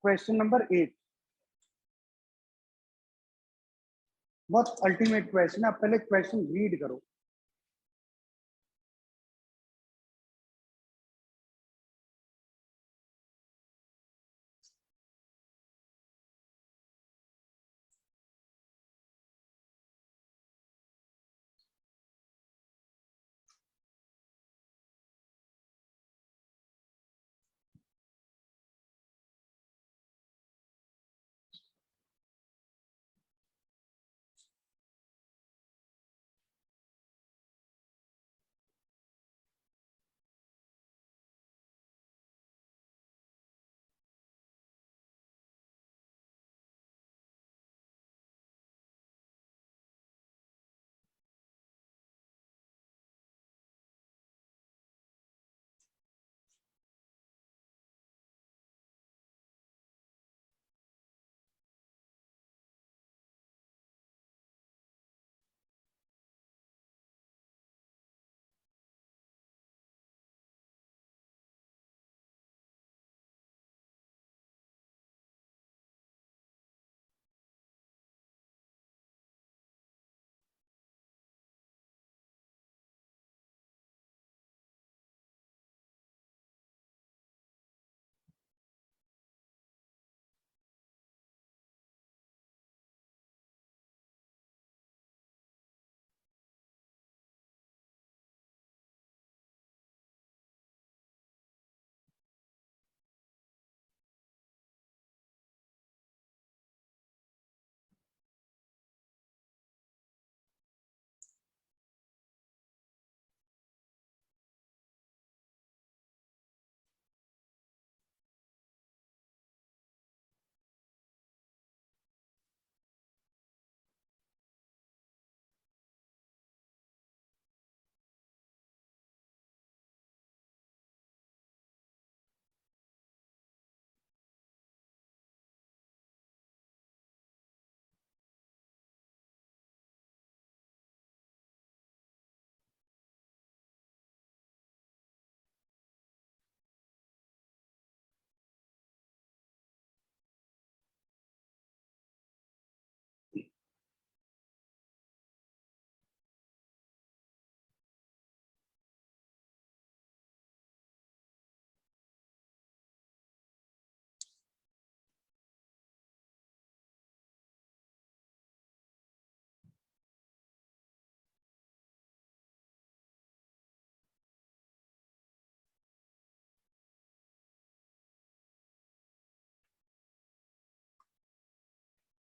Question number 8 बहुत ultimate question है। आप पहले क्वेश्चन रीड करो।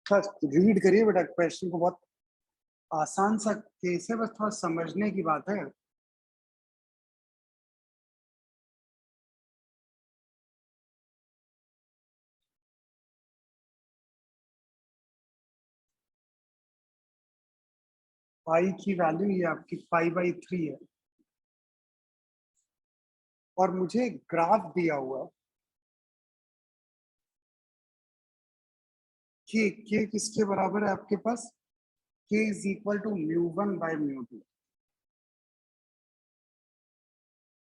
रीड करिए बेटा क्वेश्चन को। बहुत आसान सा केस है, बस थोड़ा समझने की बात है। पाई की वैल्यू ये आपकी पाई/3 है और मुझे ग्राफ दिया हुआ है कि के किसके बराबर है आपके पास, k इज इक्वल टू μ1/μ2।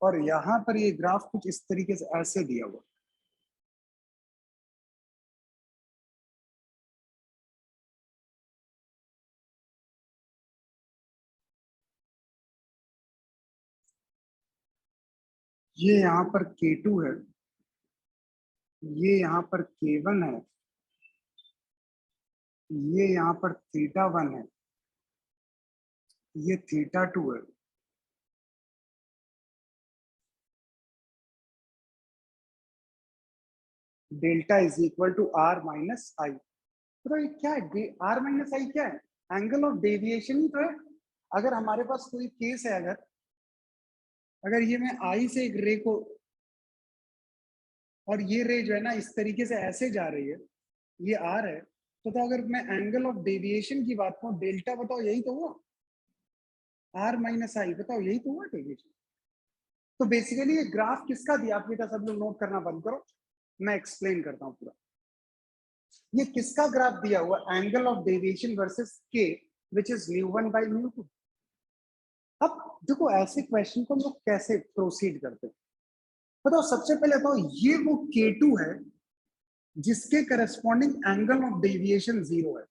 और यहाँ पर ये ग्राफ कुछ इस तरीके से ऐसे दिया हुआ। ये यहाँ पर k2 है, ये यहाँ पर k1 है, ये यहाँ पर θ1 है, ये θ2 है। Delta is equal to r minus i. तो ये क्या है, r माइनस आई क्या है? एंगल ऑफ डेविएशन ही तो है। अगर हमारे पास कोई केस है, अगर ये मैं आई से एक रे को, और ये रे जो है ना इस तरीके से ऐसे जा रही है, ये r है, तो अगर मैं एंगल ऑफ डेविएशन की बात करूं, डेल्टा बताओ यही तो हुआ, r माइनस आई बताओ यही तो हुआ डेविएशन। तो बेसिकली ये ग्राफ किसका दिया, आप बेटा सब लोग नोट करना बंद करो, मैं एक्सप्लेन करता हूँ पूरा। ये किसका ग्राफ दिया हुआ, एंगल ऑफ डेविएशन वर्सेस के विच इज μ1/μ2। अब देखो ऐसे क्वेश्चन को हम लोग कैसे प्रोसीड करते हैं, बताओ। सबसे पहले बताओ ये वो k2 है जिसके करस्पॉन्डिंग एंगल ऑफ डेविएशन 0 है।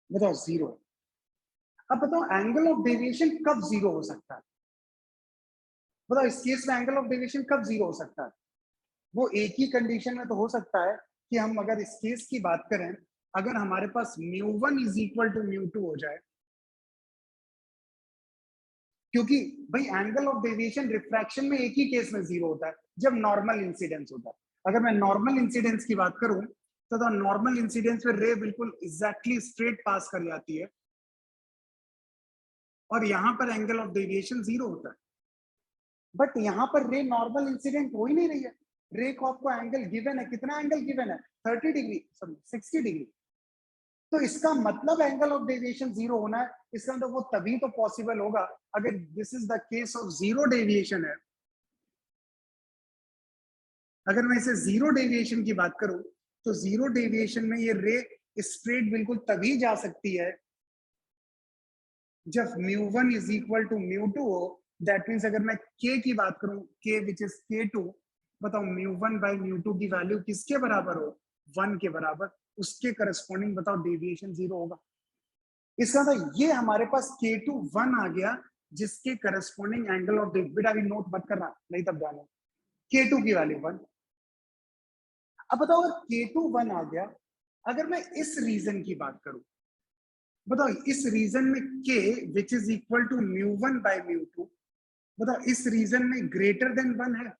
बताओ 0 है। अब बताओ एंगल ऑफ डेविएशन कब 0 हो सकता है? बताओ इस केस में एंगल ऑफ डेविएशन कब 0 हो सकता है? वो एक ही कंडीशन में तो हो सकता है कि हम अगर इस केस की बात करें, अगर हमारे पास μ1 इज इक्वल टू μ2 हो जाए, क्योंकि भाई एंगल ऑफ डेविएशन रिफ्रैक्शन में एक ही केस में 0 होता है, जब नॉर्मल इंसिडेंस होता है। अगर मैं नॉर्मल इंसिडेंस की बात करूं तो नॉर्मल इंसिडेंस में रे बिल्कुल एग्जैक्टली स्ट्रेट पास कर जाती है और यहां पर एंगल ऑफ डेविएशन 0 होता है। बट यहाँ पर रे नॉर्मल इंसिडेंट हो ही नहीं रही है। रे को आपको एंगल गिवन है, कितना एंगल गिवन है? 30 डिग्री, सॉरी 60 डिग्री। तो इसका मतलब एंगल ऑफ डेविएशन 0 होना है। इसका मतलब वो तभी तो पॉसिबल होगा अगर this is the case of 0 deviation है। अगर मैं इसे 0 डेविएशन की बात करूं तो 0 डेविएशन में ये रे स्ट्रेट बिल्कुल तभी जा सकती है जब μ1 इज इक्वल टू μ2 हो। दैट मीन्स अगर मैं k की बात करूं, k विच इज k2, बताओ μ1 बाय μ2 की वैल्यू किसके बराबर हो? 1 के बराबर। उसके करस्पॉन्डिंग बताओ डेविएशन 0 होगा। इसका मतलब ये हमारे पास k2 1 आ गया, जिसके करस्पॉन्डिंग एंगल ऑफ डेविएशन, बेटा अभी नोट मत करना नहीं तब जाना, k2 की वैल्यू 1। अब बताओ अगर k2 1 आ गया, अगर मैं इस रीजन की बात करूं, बताओ इस रीजन में k which is equal to μ1 by μ2, बताओ इस रीजन में ग्रेटर देन 1 है।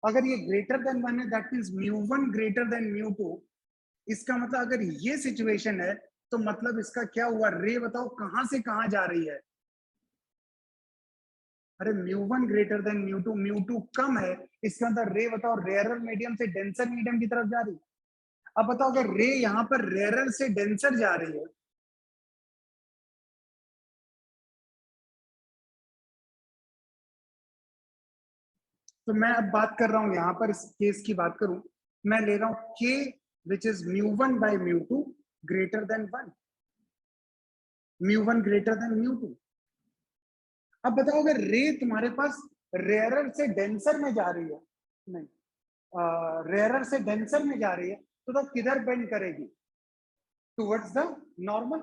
अगर ये ग्रेटर देन 1 है दैट मींस μ1 ग्रेटर देन μ2। इसका मतलब अगर ये सिचुएशन है तो मतलब इसका क्या हुआ? रे बताओ कहां से कहां जा रही है? अरे μ1 ग्रेटर देन μ2, μ2 कम है, इसका मतलब रे बताओ रेयरर मीडियम से डेंसर मीडियम की तरफ जा रही है। अब बताओ अगर रे यहां पर रेयरर से डेंसर जा रही है, तो मैं अब बात कर रहा हूं यहां पर इस केस की बात करूं, मैं ले रहा हूं k which is μ1 by μ2 greater than 1, μ1 greater than μ2। अब बताओ अगर रे तुम्हारे पास रेयरर से डेंसर में जा रही है, नहीं रेयरर से डेंसर में जा रही है, तो किधर बेंड करेगी? Towards the normal.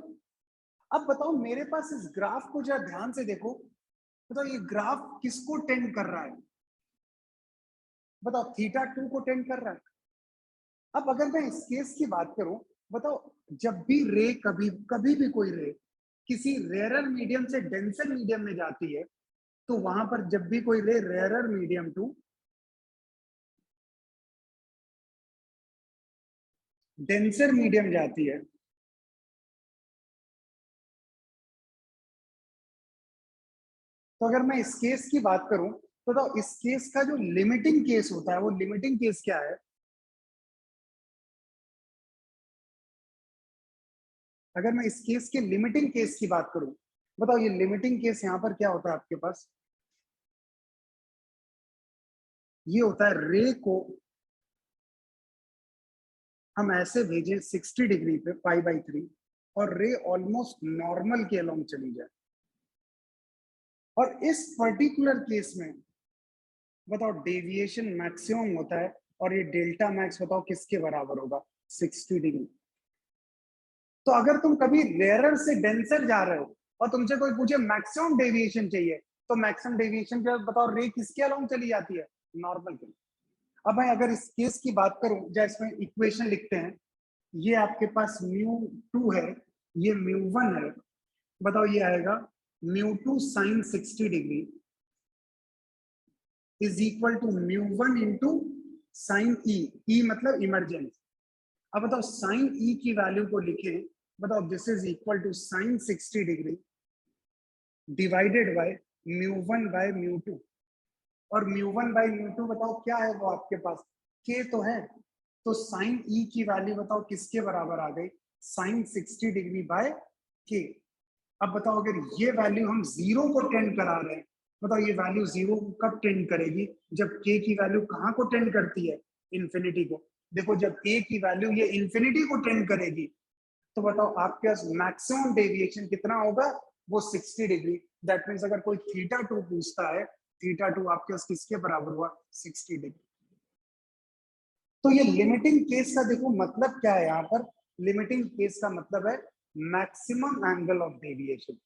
अब बताओ मेरे पास इस ग्राफ को जरा ध्यान से देखो, बताओ ये ग्राफ किसको टेंड कर रहा है? बताओ θ2 को टेंड कर रहा है। अब अगर मैं इस केस की बात करूं, बताओ जब भी रे कभी कभी भी कोई रे किसी रेयरर मीडियम से डेंसर मीडियम में जाती है, तो वहां पर जब भी कोई ray rarer medium to denser medium जाती है, तो अगर मैं इस केस की बात करूं तो इस केस का जो लिमिटिंग केस होता है, वो लिमिटिंग केस क्या है? अगर मैं इस केस के लिमिटिंग केस की बात करूं, बताओ ये लिमिटिंग केस यहाँ पर क्या होता है आपके पास? ये होता है रे को हम ऐसे भेजें 60 डिग्री पे π/3 और रे ऑलमोस्ट नॉर्मल के अलोंग चली जाए। और इस पर्टिकुलर केस में बताओ डेविएशन मैक्सिमम होता है और ये डेल्टा मैक्स बताओ किसके बराबर होगा? 60 डिग्री। तो अगर तुम कभी रेयरर से डेंसर जा रहे हो और तुमसे कोई पूछे मैक्सिमम डेविएशन चाहिए, तो मैक्सिमम डेविएशन के बताओ रे किसके अलोंग चली जाती है? नॉर्मल के। अब भाई अगर इस केस की बात करूं, जैसे इसमें इक्वेशन लिखते हैं, ये आपके पास μ2 है, ये μ1 है, बताओ ये आएगा μ2 sin 60 degree is equal to μ1 into sine e मतलब इमरजेंस। अब बताओ साइन ई की वैल्यू को लिखे, बताओ this is equal to sine 60 degree divided by μ1 by μ2। और μ1 बाय μ2 बताओ क्या है वो आपके पास? k तो है, तो साइन ई की वैल्यू बताओ किसके बराबर आ गई? Sine 60 degree by k। अब बताओ अगर ये वैल्यू हम 0 को टेंड करा रहे हैं, बताओ ये वैल्यू 0 को कब टेंड करेगी? जब k की वैल्यू कहाँ को टेंड करती है? इन्फिनिटी को। देखो जब k की वैल्यू ये इन्फिनिटी को टेंड करेगी, तो बताओ आपके पास मैक्सिमम डेविएशन कितना होगा? वो 60 डिग्री। दैट मीन्स अगर कोई थीटा 2 पूछता है, थीटा 2 आपके पास किसके बराबर हुआ, 60 डिग्री। तो ये लिमिटिंग केस का देखो मतलब क्या है, यहाँ पर लिमिटिंग केस का मतलब है मैक्सिमम एंगल ऑफ डेविएशन।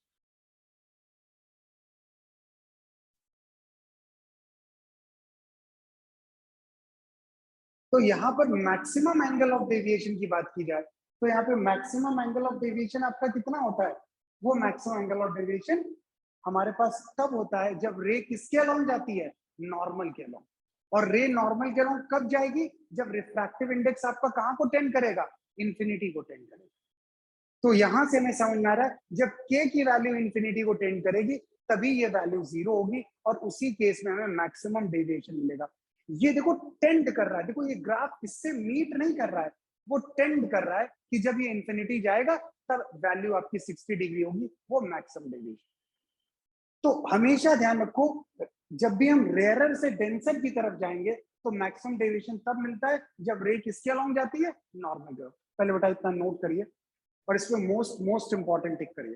तो यहाँ पर मैक्सिमम एंगल ऑफ डेविएशन की बात की जाए तो यहाँ पे मैक्सिमम एंगल ऑफ डेविएशन आपका कितना होता है, वो मैक्सिमम एंगल ऑफ डेविएशन हमारे पास तब होता है जब रे किसके अलोंग जाती है, नॉर्मल के अलोंग। और रे नॉर्मल के अलोंग कब जाएगी, जब रिफ्रैक्टिव इंडेक्स आपका कहाँ को टेंड करेगा, इंफिनिटी को टेंड करेगा। तो यहां से हमें समझ में आ रहा है जब k की वैल्यू इंफिनिटी को टेंड करेगी तभी ये वैल्यू जीरो होगी और उसी केस में हमें मैक्सिमम डेविएशन मिलेगा। ये देखो टेंड कर रहा है, देखो ये ग्राफ इससे मीट नहीं कर रहा है, वो टेंड कर रहा है कि जब ये इंफिनिटी जाएगा तब वैल्यू आपकी 60 डिग्री होगी, वो मैक्सिमम डेविएशन। तो हमेशा ध्यान रखो जब भी हम रेयरर से डेंसर की तरफ जाएंगे तो मैक्सिमम डेविएशन तब मिलता है जब रे किसके अलोंग जाती है, नॉर्मल के। पहले बेटा इतना नोट करिए और इसमें मोस्ट मोस्ट इंपॉर्टेंट टिक करिए।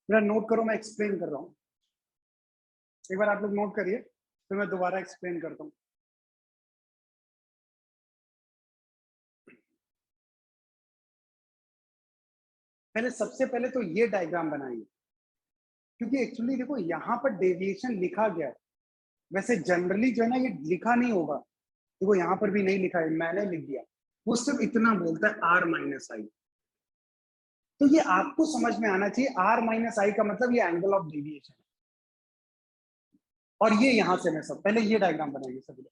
मेरा नोट करो, मैं एक्सप्लेन कर रहा हूँ। एक बार आप लोग नोट करिए फिर मैं दोबारा एक्सप्लेन करता हूँ। पहले सबसे पहले तो ये डायग्राम बनाइए, क्योंकि एक्चुअली देखो यहाँ पर डेविएशन लिखा गया है, वैसे जनरली जो है ना ये लिखा नहीं होगा, देखो यहाँ पर भी नहीं लिखा है, मैंने लिख दिया। वो सिर्फ इतना बोलता है आर माइनस आई। तो ये आपको समझ में आना चाहिए, आर माइनस आई का मतलब ये एंगल ऑफ डेविएशन है। और ये यहाँ से मैं सब पहले ये डायग्राम बनाइए सभी लोग।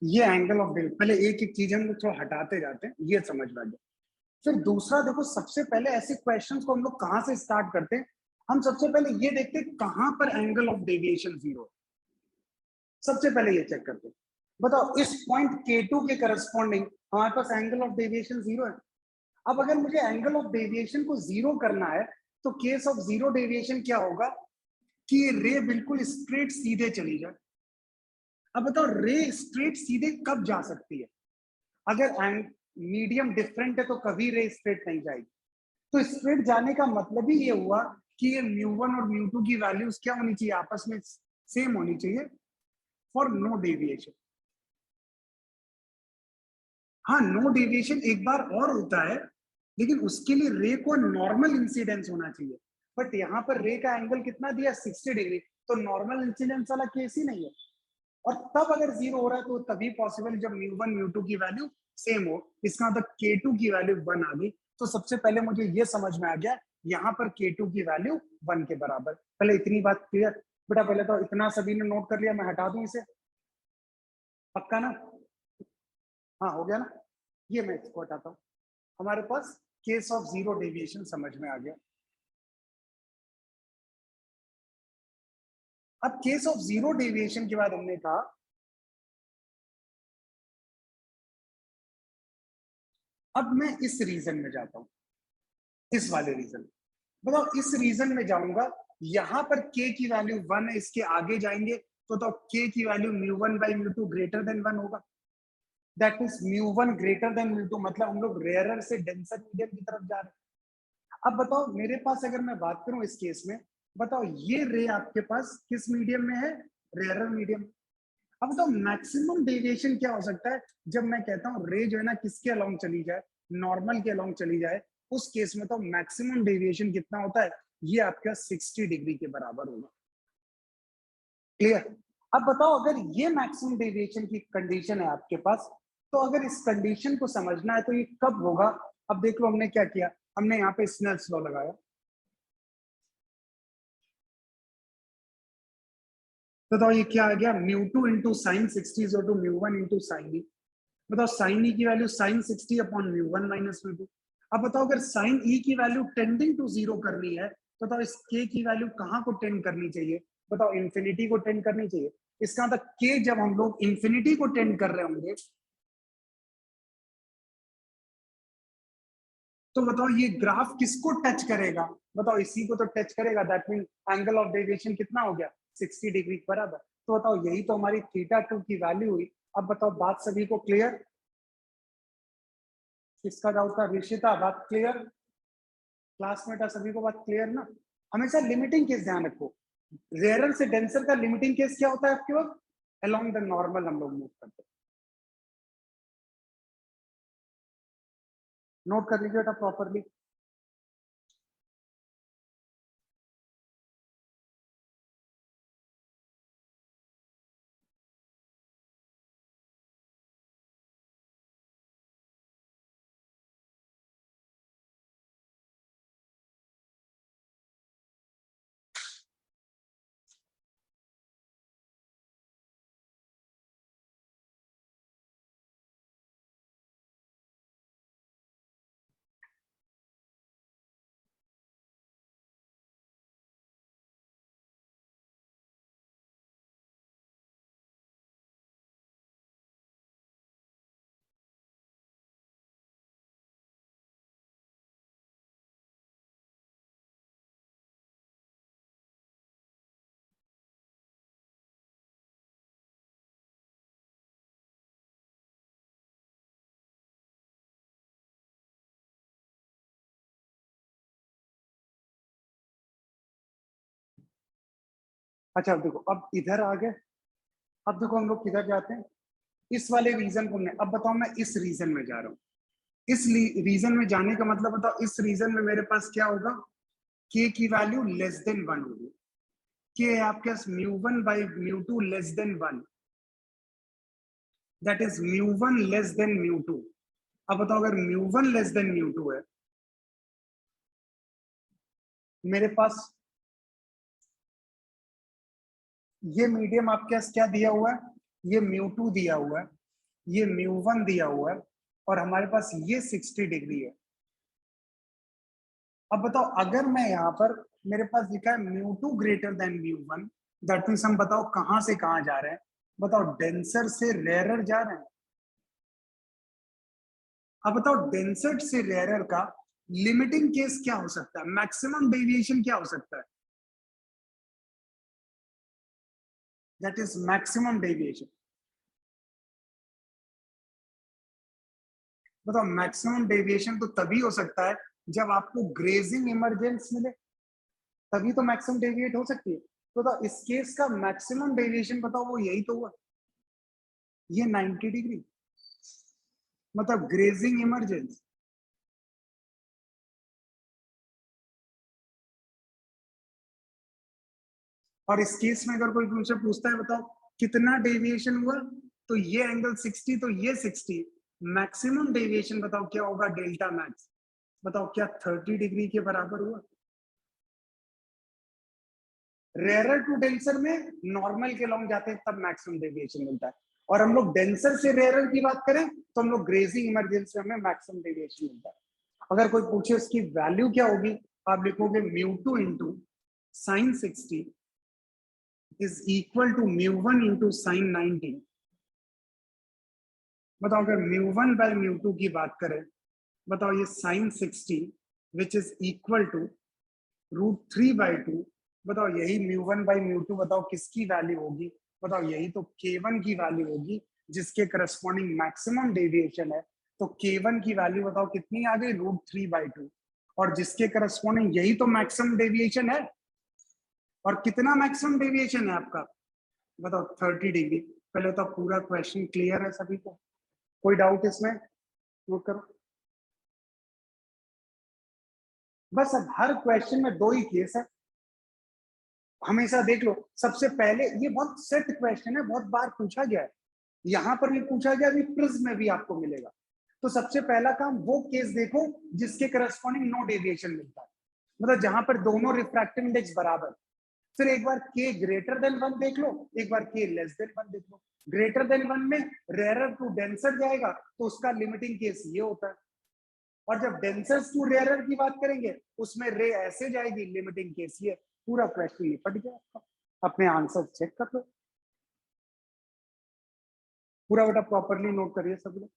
ये एंगल ऑफ डेविएशन, पहले एक एक चीज हम लोग थोड़ा हटाते जाते हैं, ये समझ में आ गया। फिर दूसरा देखो, सबसे पहले ऐसे क्वेश्चंस को हम लोग कहां से स्टार्ट करते हैं, हम सबसे पहले ये देखते हैं कहां पर एंगल ऑफ डेविएशन जीरो है। सबसे पहले ये चेक करते हैं, बताओ इस पॉइंट K2 के करस्पॉन्डिंग हमारे पास एंगल ऑफ डेविएशन जीरो है। अब अगर मुझे एंगल ऑफ डेविएशन को जीरो करना है तो केस ऑफ जीरो डेविएशन क्या होगा कि रे बिल्कुल स्ट्रेट सीधे चली जाए। अब बताओ रे स्ट्रेट सीधे कब जा सकती है, अगर मीडियम डिफरेंट है तो कभी रे स्ट्रेट नहीं जाएगी। तो स्ट्रेट जाने का मतलब ही ये हुआ कि ये μ1 और μ2 की वैल्यूज क्या होनी चाहिए, आपस में सेम होनी चाहिए फॉर नो डेविएशन। हाँ, नो डेविएशन एक बार और होता है, लेकिन उसके लिए रे को नॉर्मल इंसिडेंस होना चाहिए। बट यहाँ पर रे का एंगल कितना दिया, 60 डिग्री, तो नॉर्मल इंसिडेंस वाला केस ही नहीं है। और तब अगर जीरो हो रहा है तो तभी पॉसिबल जब μ1 μ2 की वैल्यू सेम हो। इसका मतलब K2 की वैल्यू 1 आ गई। तो सबसे पहले मुझे ये समझ में आ गया यहाँ पर K2 की वैल्यू 1 के बराबर। पहले इतनी बात क्लियर बेटा, पहले तो इतना सभी ने नोट कर लिया, मैं हटा दूं इसे, पक्का ना? हाँ हो गया ना, ये मैं इसको हटाता हूँ। हमारे पास केस ऑफ जीरो डेविएशन समझ में आ गया। अब केस ऑफ जीरो डेविएशन के बाद हमने कहा अब मैं इस रीजन में जाता हूं। इस वाले रीजन। बताओ इस रीजन में जाऊंगा, यहां पर k की वैल्यू 1 है, इसके आगे जाएंगे तो k की वैल्यू μ1 बाई μ2 ग्रेटर देन 1 होगा। दैट मींस μ1 ग्रेटर देन μ2, मतलब हम लोग रेयरर से डेंसर मीडियम की तरफ जा रहे हैं। अब बताओ मेरे पास अगर मैं बात करूं इस केस में, बताओ ये रे आपके पास किस मीडियम में है, रेयरर मीडियम। अब बताओ मैक्सिमम डेविएशन क्या हो सकता है, जब मैं कहता हूँ रे जो है ना किसके अलोंग चली जाए, नॉर्मल के अलोंग चली जाए, उस केस में तो मैक्सिमम डेविएशन कितना होता है, ये आपका 60 डिग्री के बराबर होगा। क्लियर। अब बताओ अगर ये मैक्सिमम डेविएशन की कंडीशन है आपके पास, तो अगर इस कंडीशन को समझना है तो ये कब होगा। अब देख लो हमने क्या किया, हमने यहाँ पे स्नेल्स लॉ लगाया, तो बताओ ये क्या आ गया, μ2 into sine 60 is to μ1 into sine e. बताओ साइन ई की वैल्यू साइन 60 अपॉन μ1 माइनस μ2। अब बताओ अगर साइन ई की वैल्यू टेंडिंग टू जीरो करनी है, तो बताओ इस के की वैल्यू कहाँ को टेंड करनी चाहिए, बताओ इंफिनिटी को टेंड करनी चाहिए। इसका मतलब के जब हम लोग इंफिनिटी को टेंड कर रहे होंगे, तो बताओ ये ग्राफ किसको टच करेगा, बताओ इसी को तो टच करेगा। That mean angle of deviation कितना हो गया, 60 डिग्री के बराबर। तो बताओ यही तो हमारी θ2 की वैल्यू हुई। अब बताओ बात सभी को क्लियर, किसका डाउट था, ऋषिता बात क्लियर, क्लासमेट है सभी को बात क्लियर ना। हमेशा लिमिटिंग केस ध्यान रखो, रेयरर से डेंसर का लिमिटिंग केस क्या होता है आपके वक्त, अलोंग द नॉर्मल हम लोग मूव करते हैं। नोट कर लीजिए बेटा प्रॉपरली। अच्छा अब देखो, अब इधर आ गए। अब देखो हम लोग किधर जाते हैं, इस वाले रीजन को हमने, अब बताओ मैं इस रीजन में जा रहा हूँ। इस रीजन में जाने का मतलब बताओ, इस रीजन में मेरे पास क्या होगा, के की वैल्यू लेस देन 1 होगी। के है आपके पास μ1 by μ2 less than 1, that is μ1 less than μ2। अब बताओ अगर μ1 लेस देन μ2 है, मेरे पास ये मीडियम आपके पास क्या दिया हुआ है, ये μ2 दिया हुआ है, ये μ1 दिया हुआ है, और हमारे पास ये 60 डिग्री है। अब बताओ अगर मैं यहाँ पर, मेरे पास लिखा है μ2 ग्रेटर देन μ1, दैट मीन्स हम बताओ कहां से कहां जा रहे हैं, बताओ डेंसर से रेयरर जा रहे हैं। अब बताओ डेंसर से रेयरर का लिमिटिंग केस क्या हो सकता है, मैक्सिमम डेविएशन क्या हो सकता है, दैट इज मैक्सिमम डेविएशन। बताओ मैक्सिमम डेविएशन तो तभी हो सकता है जब आपको ग्रेजिंग इमरजेंस मिले, तभी तो मैक्सिमम डेविएट हो सकती है। तो इस केस का मैक्सिमम डेविएशन बताओ वो यही तो हुआ, ये 90 डिग्री, मतलब ग्रेजिंग इमरजेंस। और इस केस में अगर कोई मुझसे पूछता है बताओ कितना डेविएशन हुआ, तो ये एंगल 60, तो ये 60, मैक्सिमम डेविएशन बताओ क्या होगा, डेल्टा मैक्स, बताओ क्या 30 डिग्री के बराबर हुआ। रेयरर टू डेंसर में नॉर्मल के लॉन्ग जाते हैं तब मैक्सिमम डेविएशन मिलता है, और हम लोग डेंसर से रेयरर की बात करें तो हम लोग ग्रेजिंग इमरजेंसी में मैक्सिमम डेविएशन मिलता है। अगर कोई पूछे उसकी वैल्यू क्या होगी, आप लिखोगे μ2 into sine 60 is equal to μ1 into sine 90। बताओ अगर μ1 बाई μ2 की बात करें, बताओ ये sine 60 which is equal to √3/2। बताओ यही μ1/μ2 बताओ किसकी वैल्यू होगी? बताओ यही तो k1 की वैल्यू होगी जिसके करस्पॉन्डिंग मैक्सिमम डेविएशन है। तो k1 की वैल्यू बताओ कितनी आ गई? √3/2। और जिसके करस्पॉन्डिंग यही तो मैक्सिमम डेविएशन है। और कितना मैक्सिमम डेविएशन है आपका? बताओ 30 डिग्री। पहले तो पूरा क्वेश्चन क्लियर है सभी को? कोई डाउट इसमें? नोट करो। बस अब हर क्वेश्चन में दो ही केस है, हमेशा देख लो। सबसे पहले ये बहुत सेट क्वेश्चन है, बहुत बार पूछा गया है, यहां पर भी पूछा गया, अभी प्रिज्म में भी आपको मिलेगा। तो सबसे पहला काम वो केस देखो जिसके करस्पॉन्डिंग नो डेविएशन मिलता है, मतलब जहां पर दोनों रिफ्रैक्टिव इंडेक्स बराबर। फिर एक बार k ग्रेटर देन 1 देख लो, एक बार k लेस देन 1 देख लो। ग्रेटर देन 1 में रेयरर टू डेंसर जाएगा तो उसका लिमिटिंग केस ये होता है। और जब डेंसर टू रेयरर की बात करेंगे उसमें रे ऐसे जाएगी, लिमिटिंग केस ये। पूरा क्वेश्चन निपट गया आपका। अपने आंसर चेक कर लो, पूरा बेटा प्रॉपरली नोट करिए सब लोग।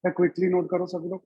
क्विकली नोट करो सब लोग।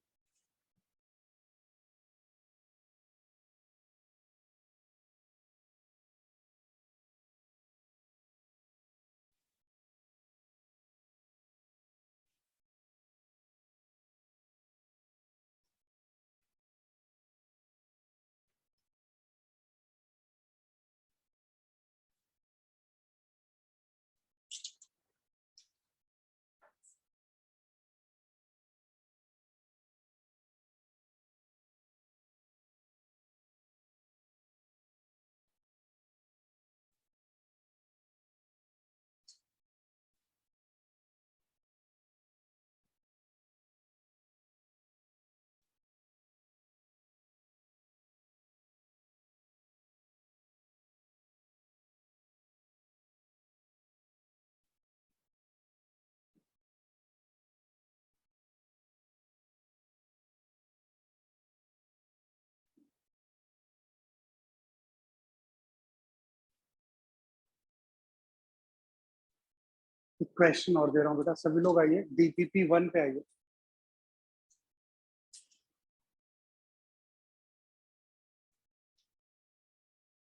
क्वेश्चन और दे रहा हूँ बेटा, सभी लोग आइए DPP 1 पे आइए।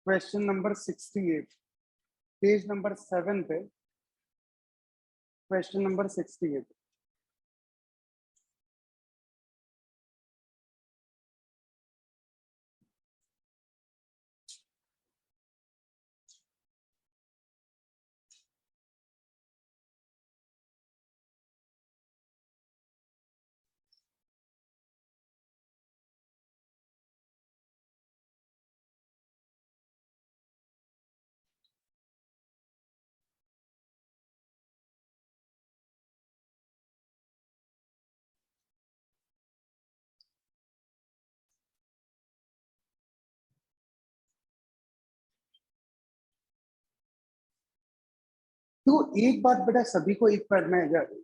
क्वेश्चन नंबर 68, पेज नंबर 7 पे, क्वेश्चन नंबर 68। तो एक बात बेटा सभी को एक बार मैं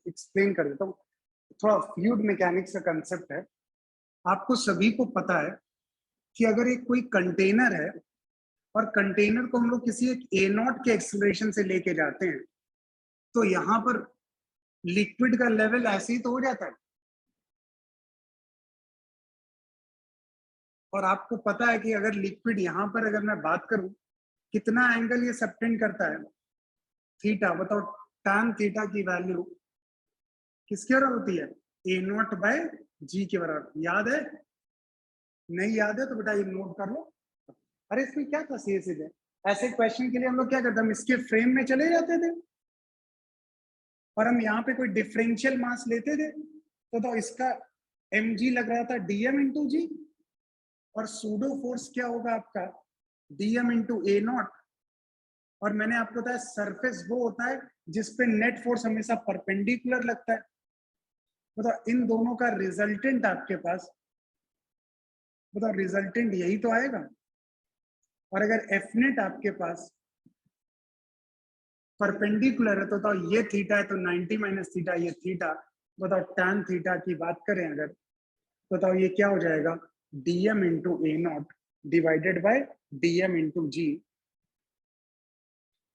एक्सप्लेन कर देता हूँ। थोड़ा फ्लूइड मैकेनिक्स का कंसेप्ट है, आपको सभी को पता है कि अगर एक कोई कंटेनर है और कंटेनर को हम लोग किसी एक ए नॉट के एक्सेलरेशन से लेके जाते हैं, तो यहाँ पर लिक्विड का लेवल ऐसे ही तो हो जाता है। और आपको पता है कि अगर लिक्विड यहाँ पर अगर मैं बात करूं, कितना एंगल ये सबटेंड करता है, थीटा। बताओ tan थीटा की वैल्यू किसके बराबर होती है, ए नॉट बाय जी के बराबर। याद है? नहीं याद है तो बेटा ये नोट कर लो। अरे इसमें क्या था, सीधे सीधे ऐसे क्वेश्चन के लिए हम लोग क्या करते, हम इसके फ्रेम में चले जाते थे और हम यहाँ पे कोई डिफरेंशियल मास लेते थे, तो इसका mg लग रहा था dm इंटू जी, और सूडो फोर्स क्या होगा आपका, dm इंटू ए नॉट। और मैंने आपको बताया सरफेस वो होता है जिसपे नेट फोर्स हमेशा परपेंडिकुलर लगता है। बताओ इन दोनों का रिजल्टेंट आपके पास, बताओ रिजल्टेंट यही तो आएगा। और अगर एफ नेट आपके पास परपेंडिकुलर है तो बताओ ये थीटा है तो 90 माइनस थीटा ये थीटा। बताओ tan थीटा की बात करें अगर, बताओ ये क्या हो जाएगा, dm into A not divided by dm into g.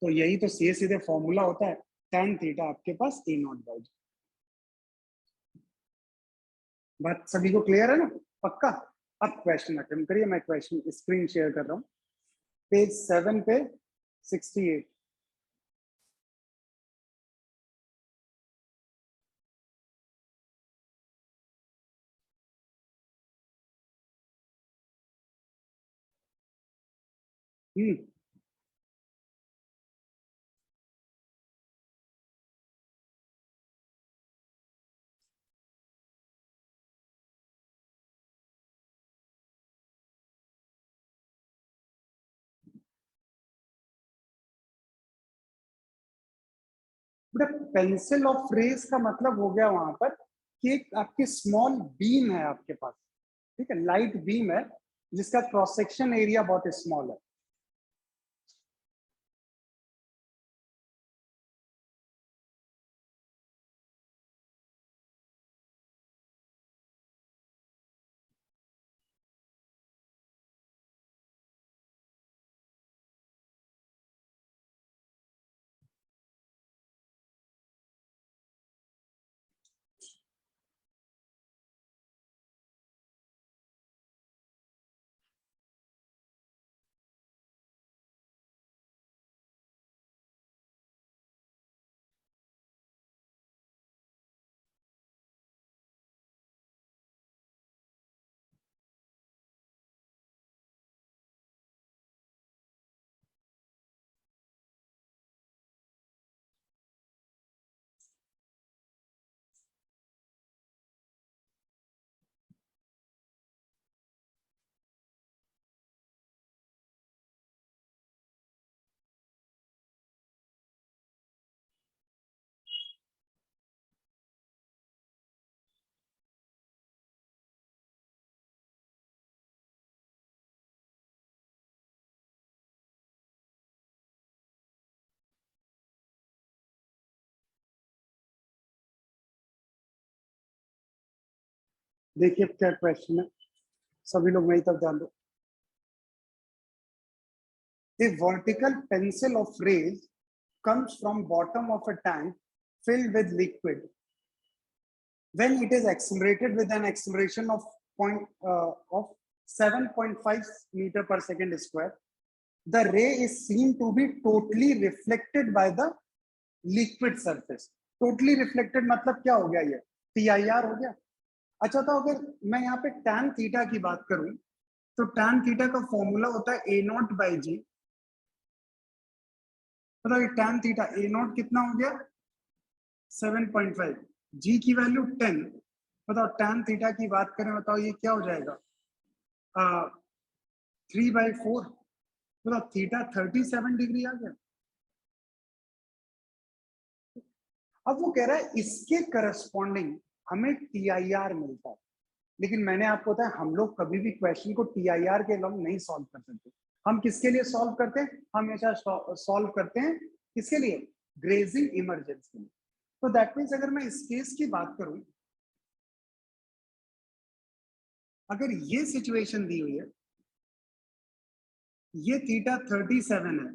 तो यही तो सीधे सीधे फॉर्मूला होता है, tan थीटा आपके पास ए नॉट बाय जी। बात सभी को क्लियर है ना, पक्का? अब क्वेश्चन अटेम्प्ट करिए, मैं क्वेश्चन स्क्रीन शेयर कर रहा हूँ पेज 7 पे 68। बेटा पेंसिल ऑफ रेज का मतलब हो गया वहां पर कि एक आपकी स्मॉल बीम है आपके पास, ठीक है, लाइट बीम है जिसका क्रॉस सेक्शन एरिया बहुत स्मॉल है। देखिए क्या क्वेश्चन है, सभी लोग मेरी तरफ ध्यान दो। A vertical pencil of rays comes from bottom of a tank filled with liquid. When it is accelerated with an acceleration of 7.5 meter per second square, the ray is seen to be totally reflected by the liquid surface. Totally reflected मतलब क्या हो गया, ये TIR हो गया। अच्छा, तो अगर मैं यहाँ पे tan थीटा की बात करूं तो tan थीटा का फॉर्मूला होता है ए नॉट बाई जी। बताओ ये tan थीटा ए नॉट कितना हो गया, 7.5, जी की वैल्यू 10। बताओ tan थीटा की बात करें, बताओ ये क्या हो जाएगा, 3/4। बताओ थीटा 37 डिग्री आ गया। अब वो कह रहा है इसके करस्पॉन्डिंग हमें TIR मिलता है, लेकिन मैंने आपको बताया हम लोग कभी भी क्वेश्चन को TIR के अलावा नहीं सॉल्व कर सकते। हम किसके लिए सॉल्व करते हैं, हमेशा सॉल्व करते हैं किसके लिए, ग्रेजिंग इमरजेंसी के लिए। तो दैट मीन्स अगर मैं इस केस की बात करूं, अगर ये सिचुएशन दी हुई है, ये थीटा 37 है,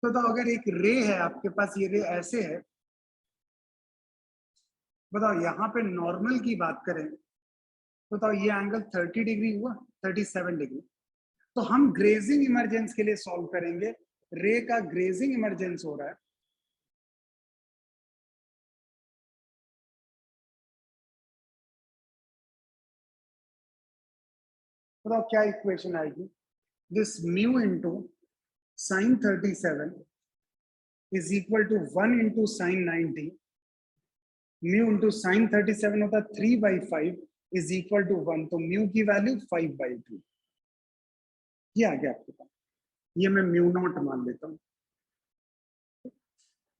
तो अगर एक रे है आपके पास, ये रे ऐसे है, बताओ यहाँ पे नॉर्मल की बात करें तो बताओ ये एंगल 30 डिग्री हुआ, 37 डिग्री। तो हम ग्रेजिंग इमरजेंस के लिए सॉल्व करेंगे। रे का ग्रेजिंग इमरजेंस हो रहा है, बताओ क्या इक्वेशन आएगी। This mu into sine 37 is equal to 1 into sine 90। Mu into sine 37 होता है 3/5 इज इक्वल टू 1, तो म्यू की वैल्यू 5/2। ये आ गया आपके पास, ये मैं म्यू नॉट मान लेता हूँ।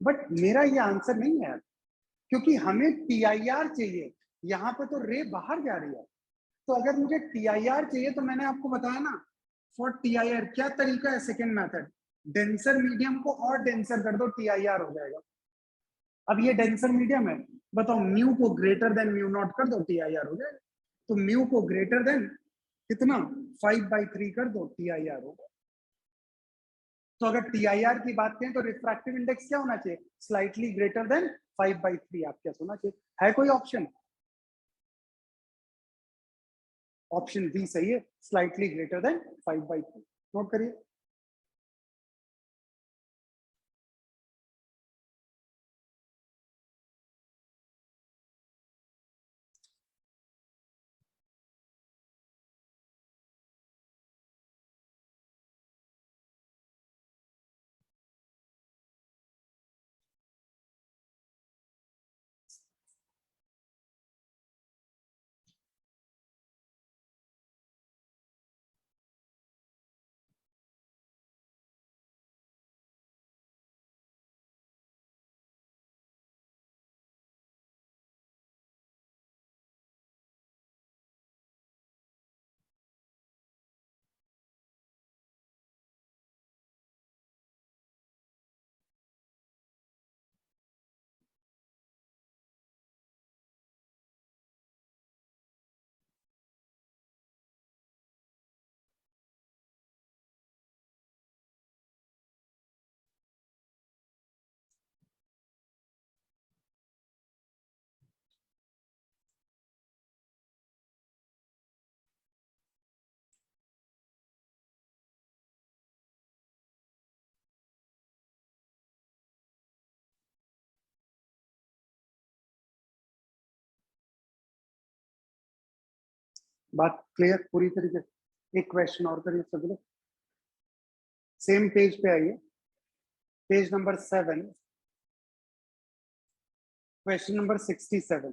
बट मेरा ये आंसर नहीं है, क्योंकि हमें TIR चाहिए। यहाँ पे तो रे बाहर जा रही है, तो अगर मुझे TIR चाहिए तो मैंने आपको बताया ना, फॉर TIR क्या तरीका है, सेकेंड मेथड, डेंसर मीडियम को और डेंसर कर दो, TIR हो जाएगा। अब ये डेंसर मीडियम है, बताओ म्यू को ग्रेटर देन म्यू नॉट कर दो, TIR हो जाएगा। तो म्यू को ग्रेटर देन कितना, 5/3 कर दो, TIR होगा। तो अगर TIR की बात करें तो रिफ्रैक्टिव इंडेक्स क्या होना चाहिए, स्लाइटली ग्रेटर देन 5/3। आप क्या होना चाहिए, है कोई ऑप्शन? ऑप्शन बी सही है, स्लाइटली ग्रेटर देन 5/3। नोट करिए। बात क्लियर पूरी तरीके से। एक क्वेश्चन और करिए सब लोग, सेम पेज पे आइए, पेज नंबर 7, क्वेश्चन नंबर 67।